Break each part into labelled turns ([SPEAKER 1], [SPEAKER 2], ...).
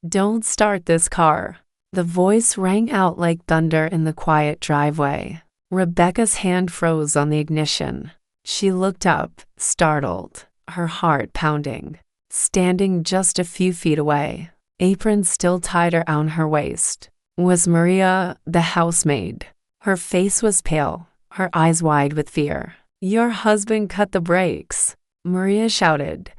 [SPEAKER 1] Don't start this car. The voice rang out like thunder in the quiet driveway. Rebecca's hand froze on the ignition. She looked up, startled, her heart pounding. Standing just a few feet away, apron still tied around her waist, was Maria, the housemaid. Her face was pale, her eyes wide with fear. "Your husband cut the brakes," Maria shouted,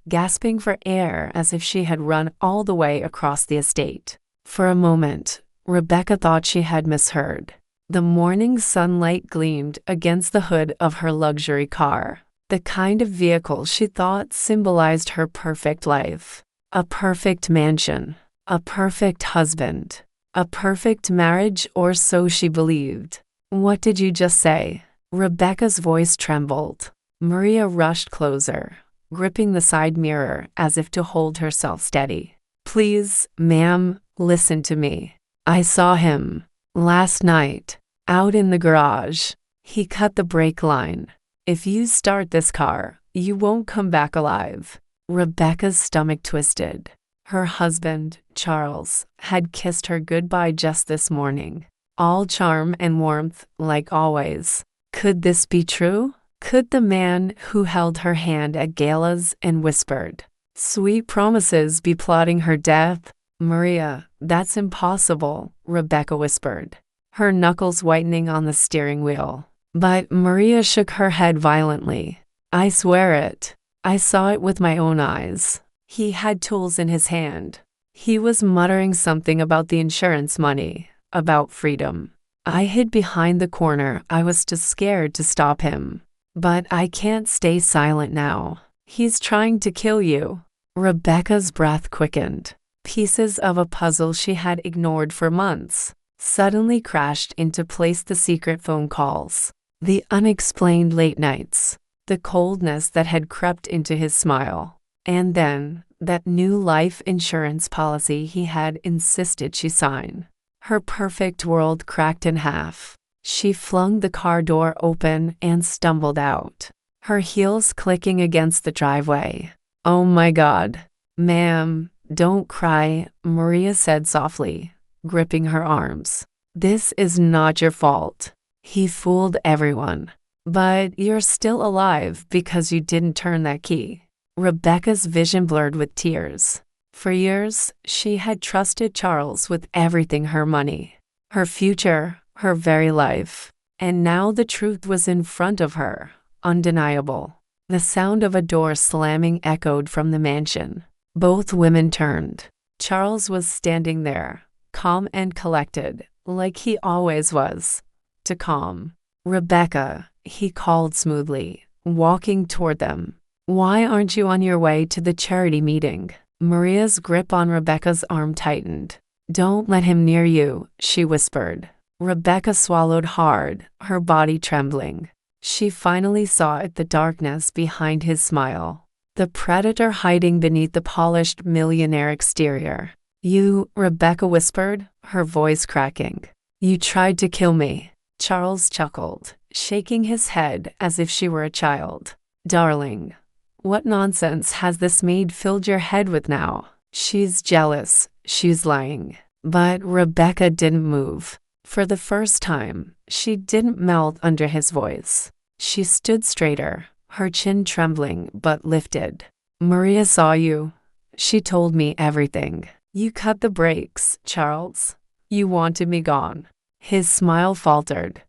[SPEAKER 1] gasping for air as if she had run all the way across the estate. For a moment, Rebecca thought she had misheard. The morning sunlight gleamed against the hood of her luxury car, the kind of vehicle she thought symbolized her perfect life. A perfect mansion, a perfect husband, a perfect marriage, or so she believed. "What did you just say?" Rebecca's voice trembled. Maria rushed closer, gripping the side mirror as if to hold herself steady. "Please, ma'am, listen to me. I saw him last night, out in the garage. He cut the brake line. If you start this car, you won't come back alive." Rebecca's stomach twisted. Her husband, Charles, had kissed her goodbye just this morning. All charm and warmth, like always. Could this be true? Could the man who held her hand at galas and whispered sweet promises be plotting her death? "Maria, that's impossible," Rebecca whispered, her knuckles whitening on the steering wheel. But Maria shook her head violently. "I swear it. I saw it with my own eyes." He had tools in his hand. He was muttering something about the insurance money, about freedom. I hid behind the corner. I was too scared to stop him. But I can't stay silent now. He's trying to kill you. Rebecca's breath quickened. Pieces of a puzzle she had ignored for months suddenly crashed into place. The secret phone calls, the unexplained late nights, the coldness that had crept into his smile, and then that new life insurance policy he had insisted she sign. Her perfect world cracked in half. She flung the car door open and stumbled out, her heels clicking against the driveway. "Oh my God. Ma'am, don't cry," Maria said softly, gripping her arms. "This is not your fault. He fooled everyone. But you're still alive because you didn't turn that key." Rebecca's vision blurred with tears. For years, she had trusted Charles with everything: her money, her future, her very life. And now the truth was in front of her, undeniable. The sound of a door slamming echoed from the mansion. Both women turned. Charles was standing there, calm and collected, like he always was. Too calm. "Rebecca," he called smoothly, walking toward them. "Why aren't you on your way to the charity meeting?" Maria's grip on Rebecca's arm tightened. "Don't let him near you," she whispered. Rebecca swallowed hard, her body trembling. She finally saw it, the darkness behind his smile. The predator hiding beneath the polished millionaire exterior. "You," Rebecca whispered, her voice cracking. "You tried to kill me." Charles chuckled, shaking his head as if she were a child. "Darling, what nonsense has this maid filled your head with now? She's jealous, she's lying." But Rebecca didn't move. For the first time, she didn't melt under his voice. She stood straighter, her chin trembling but lifted. "Maria saw you. She told me everything. You cut the brakes, Charles. You wanted me gone." His smile faltered.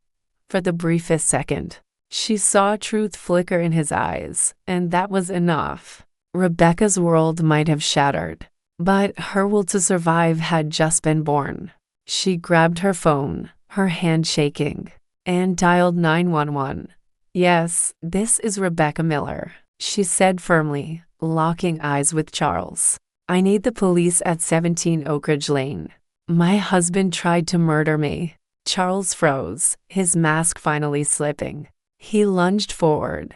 [SPEAKER 1] For the briefest second, she saw truth flicker in his eyes, and that was enough. Rebecca's world might have shattered, but her will to survive had just been born. She grabbed her phone, her hand shaking, and dialed 911. "Yes, this is Rebecca Miller," she said firmly, locking eyes with Charles. "I need the police at 17 Oak Ridge Lane. My husband tried to murder me." Charles froze, his mask finally slipping. He lunged forward,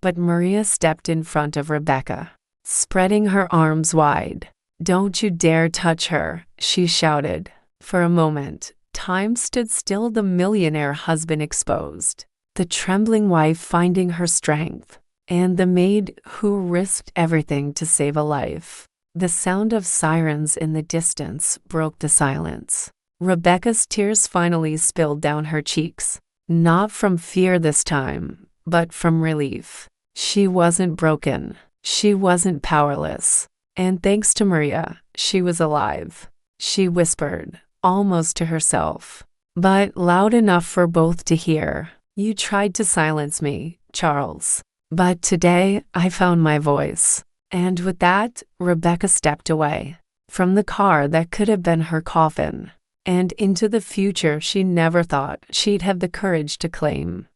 [SPEAKER 1] but Maria stepped in front of Rebecca, spreading her arms wide. "Don't you dare touch her," she shouted. For a moment, time stood still, the millionaire husband exposed, the trembling wife finding her strength, and the maid who risked everything to save a life. The sound of sirens in the distance broke the silence. Rebecca's tears finally spilled down her cheeks. Not from fear this time, but from relief. She wasn't broken. She wasn't powerless. And thanks to Maria, she was alive. She whispered, almost to herself, but loud enough for both to hear. You tried to silence me, Charles. But today, I found my voice. And with that, Rebecca stepped away from the car that could have been her coffin, and into the future she never thought she'd have the courage to claim.